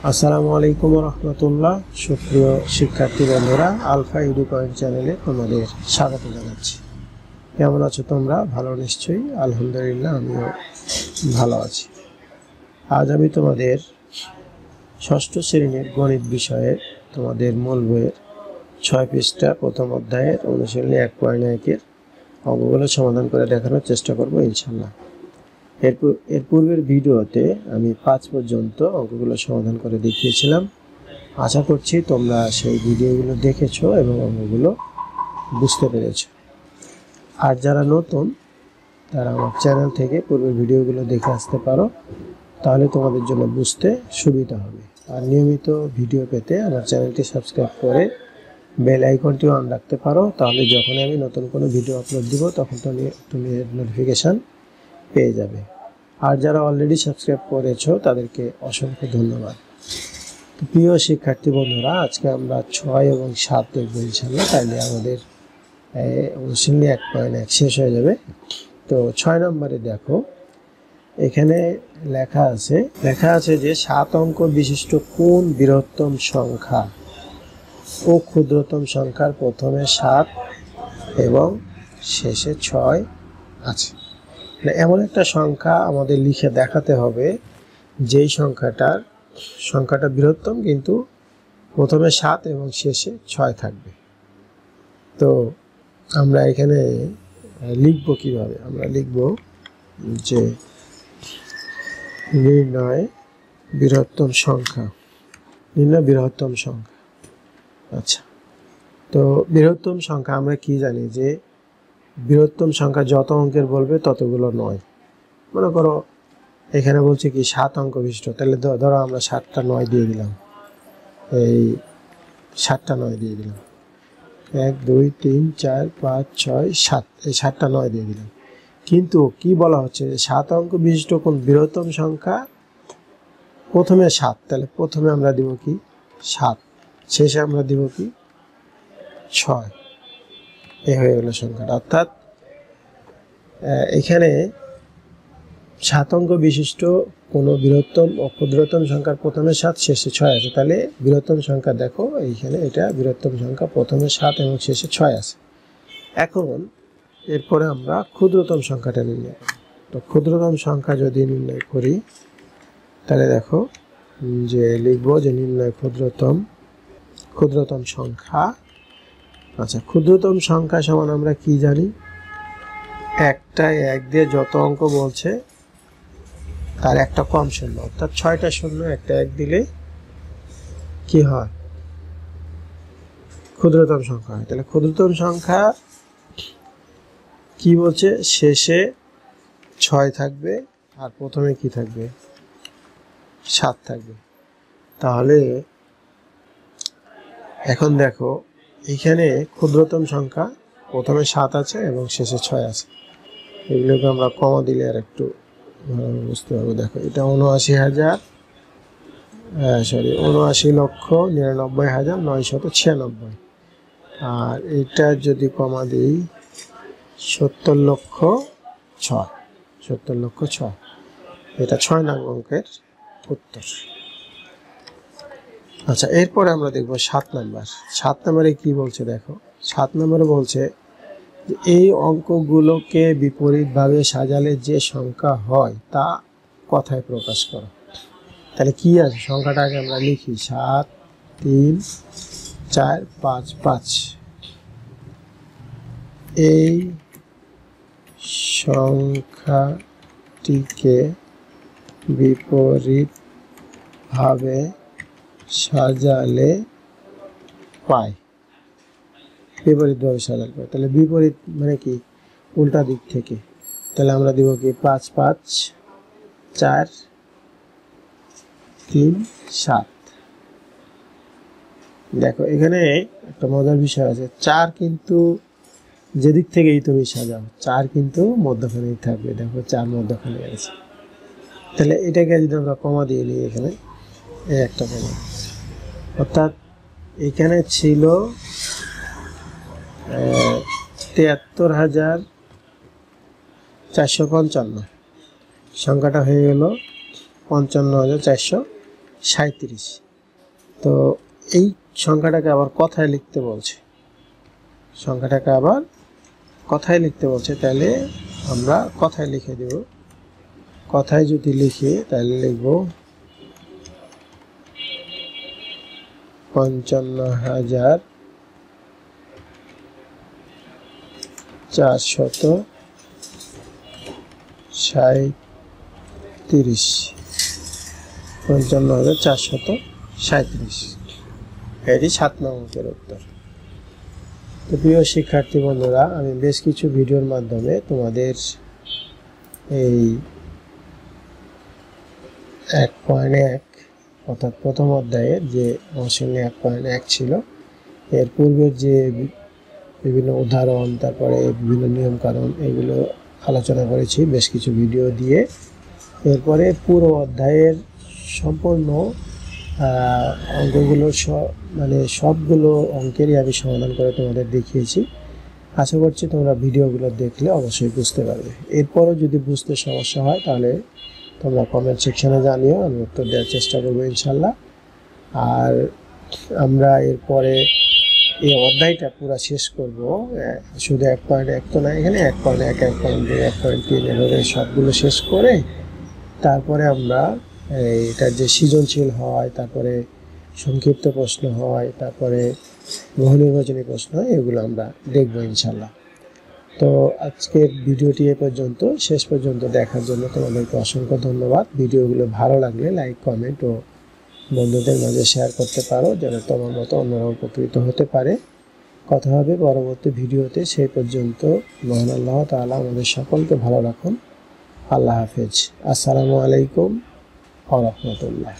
আসসালামু আলাইকুম রহমতুল্লাহ। সুপ্রিয় শিক্ষার্থী বন্ধুরা, আলফা এডু পয়েন্ট চ্যানেলে তোমাদের স্বাগত জানাচ্ছি। কেমন আছো তোমরা? ভালো নিশ্চয়ই। আলহামদুলিল্লাহ, আমিও ভালো আছি। আজ আমি তোমাদের ষষ্ঠ শ্রেণীর গণিত বিষয়ে তোমাদের মূল বইয়ের 6 পৃষ্ঠা প্রথম অধ্যায়ের অনুশীলনী 1.1-এর অঙ্কগুলো সমাধান করে দেখানোর চেষ্টা করব ইনশাল্লাহ। এর পূর্বের ভিডিওতে আমি 5 পর্যন্ত অঙ্কগুলো সমাধান করে দেখিয়েছিলাম। আশা করছি তোমরা সেই ভিডিওগুলো দেখেছো এবং অঙ্কগুলো বুঝতে পেরেছো। আর যারা নতুন তারা আমার চ্যানেল থেকে পূর্বের ভিডিওগুলো দেখে আসতে পারো, তাহলে তোমাদের জন্য বুঝতে সুবিধা হবে। আর নিয়মিত ভিডিও পেতে আমার চ্যানেলটি সাবস্ক্রাইব করে বেল আইকনটি অন রাখতে পারো, তাহলে যখন আমি নতুন কোনো ভিডিও আপলোড দিব তখন তুমি এর নোটিফিকেশান পেয়ে যাবে। আর যারা অলরেডি সাবস্ক্রাইব করেছো তাদেরকে অসংখ্য ধন্যবাদ। প্রিয় শিক্ষার্থী বন্ধুরা, আজকে আমরা 6 এবং 7 দেখব ইনশাআল্লাহ। তাইলে আমাদের অনুশীলনী 1.1 শেষ হয়ে যাবে। তো 6 নম্বরে দেখো, এখানে লেখা আছে যে 7 অঙ্ক বিশিষ্ট কোন বৃহত্তম সংখ্যা ও ক্ষুদ্রতম সংখ্যার প্রথমে 7 এবং শেষে 6 আছে। এমন একটা সংখ্যা আমাদের লিখে দেখাতে হবে যেই সংখ্যাটা বৃহত্তম কিন্তু প্রথমে 7 এবং শেষে 6 থাকবে। তো আমরা এখানে লিখব কিভাবে? আমরা লিখব যে নির্ণয় বৃহত্তম সংখ্যা। আচ্ছা, তো বৃহত্তম সংখ্যা আমরা কি জানি যে বৃহত্তম সংখ্যা যত অঙ্কের বলবে ততগুলো নয়। মনে করো এখানে বলছে কি 7 অঙ্ক বিশিষ্ট, তাহলে ধরো আমরা 7টা 9 দিয়ে দিলাম। এই 7টা 9 দিয়ে দিলাম, 1 2 3 4 5 6 7, এই 7টা 9 দিয়ে দিলাম। কিন্তু কি বলা হচ্ছে, 7 অঙ্ক বিশিষ্ট কোন বৃহত্তম সংখ্যা প্রথমে 7, তাহলে প্রথমে আমরা দিব কি 7, শেষে আমরা দিব কি 6। এই হয়ে গেল সংখ্যাটা। অর্থাৎ এখানে 7 অঙ্ক বিশিষ্ট কোনো বৃহত্তম ও ক্ষুদ্রতম সংখ্যার প্রথমে 7 শেষে 6 আছে। তাহলে বৃহত্তম সংখ্যা দেখো এইখানে, এটা বৃহত্তম সংখ্যা, প্রথমে 7 এবং শেষে 6 আছে। এখন এরপরে আমরা ক্ষুদ্রতম সংখ্যাটা নির্ণয় করি। তো ক্ষুদ্রতম সংখ্যা যদি নির্ণয় করি তাহলে দেখো যে লিখবো যে নির্ণয় ক্ষুদ্রতম সংখ্যা। আচ্ছা, ক্ষুদ্রতম সংখ্যা সমান আমরা কি জানি? একটায় 1 দিয়ে যত অঙ্ক বলছে তার একটা কম শূন্য, অর্থাৎ 6টা শূন্য একটা 1 দিলে কি হয়? ক্ষুদ্রতম সংখ্যা হয়। তাহলে ক্ষুদ্রতম সংখ্যা কি বলছে? শেষে 6 থাকবে আর প্রথমে কি থাকবে? 7 থাকবে। তাহলে এখন দেখো এখানে ক্ষুদ্রতম সংখ্যা প্রথমে 7 আছে এবং শেষে 6 আছে। এগুলোকে আমরা কমা দিলে আর একটু বুঝতে পারবো। দেখো এটা 79,99,996। আর এটা যদি কমা দিই 70,06,000। এটা 6 নং অঙ্কের উত্তর। আচ্ছা, এরপরে আমরা দেখব 7 নাম্বার। 7 নম্বরে কি বলছে দেখো, 7 নম্বরে বলছে যে এই অঙ্কগুলোকে বিপরীতভাবে সাজালে যে সংখ্যা হয় তা কথায় প্রকাশ করো। তাহলে কি আছে? সংখ্যাটা আগে আমরা লিখি, 7 3 4 5 5। এই সংখ্যাটিকে বিপরীতভাবে সাজালে পাই। বিপরীতভাবে সাজালে পাই, তাহলে বিপরীত মানে কি? উল্টা দিক থেকে। তাহলে আমরা দিব কি 5 5 4 3 7। দেখো এখানে একটা মজার বিষয় আছে, 4 কিন্তু যেদিক থেকেই তুমি সাজাও 4 কিন্তু মধ্যখানেই থাকবে। দেখো 4 মধ্যখানে আছে। তাহলে এটাকে যদি আমরা কমা দিয়ে নিই, এখানে এই একটা কমা, অর্থাৎ এখানে ছিল 73,455, সংখ্যাটা হয়ে গেল 55,455। 37। তো এই সংখ্যাটাকে আবার কথায় লিখতে বলছে, সংখ্যাটাকে আবার কথায় লিখতে বলছে, তাহলে আমরা কথায় লিখে দেব। কথায় যদি লিখি তাহলে লিখব 55,437, 55,437, এটি 7 নং অঙ্কের উত্তর। তো প্রিয় শিক্ষার্থী বন্ধুরা, আমি বেশ কিছু ভিডিওর মাধ্যমে তোমাদের এই 1.1 অর্থাৎ প্রথম অধ্যায়ের যে অনুশীলনী 1.1 ছিল, এর পূর্বের যে বিভিন্ন উদাহরণ, তারপরে বিভিন্ন নিয়ম কানুন, এগুলো আলোচনা করেছি বেশ কিছু ভিডিও দিয়ে। এরপরে পুরো অধ্যায়ের সম্পূর্ণ অঙ্কগুলো মানে সবগুলো অঙ্কেরই আমি সমাধান করে তোমাদের দেখিয়েছি। আশা করছি তোমরা ভিডিওগুলো দেখলে অবশ্যই বুঝতে পারবে। এরপরও যদি বুঝতে সমস্যা হয় তাহলে তোমরা কমেন্ট সেকশনে জানিও, আমি উত্তর দেওয়ার চেষ্টা করবো ইনশাল্লাহ। আর আমরা এরপরে এই অধ্যায়টা পুরো শেষ করব, শুধু 1.1 তো না, এখানে 1.1, 1.2, 1.3 এভাবে সবগুলো শেষ করে তারপরে আমরা এটার যে সৃজনশীল হয়, তারপরে সংক্ষিপ্ত প্রশ্ন হয়, তারপরে বহু নির্বাচনী প্রশ্ন হয়, এগুলো আমরা দেখব ইনশাল্লাহ। তো আজকের ভিডিওটি এ পর্যন্ত, শেষ পর্যন্ত দেখার জন্য তোমাদেরকে অসংখ্য ধন্যবাদ। ভিডিওগুলো ভালো লাগলে লাইক, কমেন্ট ও বন্ধুদের মাঝে শেয়ার করতে পারো, যেন তোমার মতো অন্যরা উপকৃত হতে পারে। কথা হবে পরবর্তী ভিডিওতে। সেই পর্যন্ত মহান আল্লাহ তাআলা আমাদের সকলকে ভালো রাখুন। আল্লাহ হাফেজ। আসসালামু আলাইকুম ওয়া রাহমাতুল্লাহ।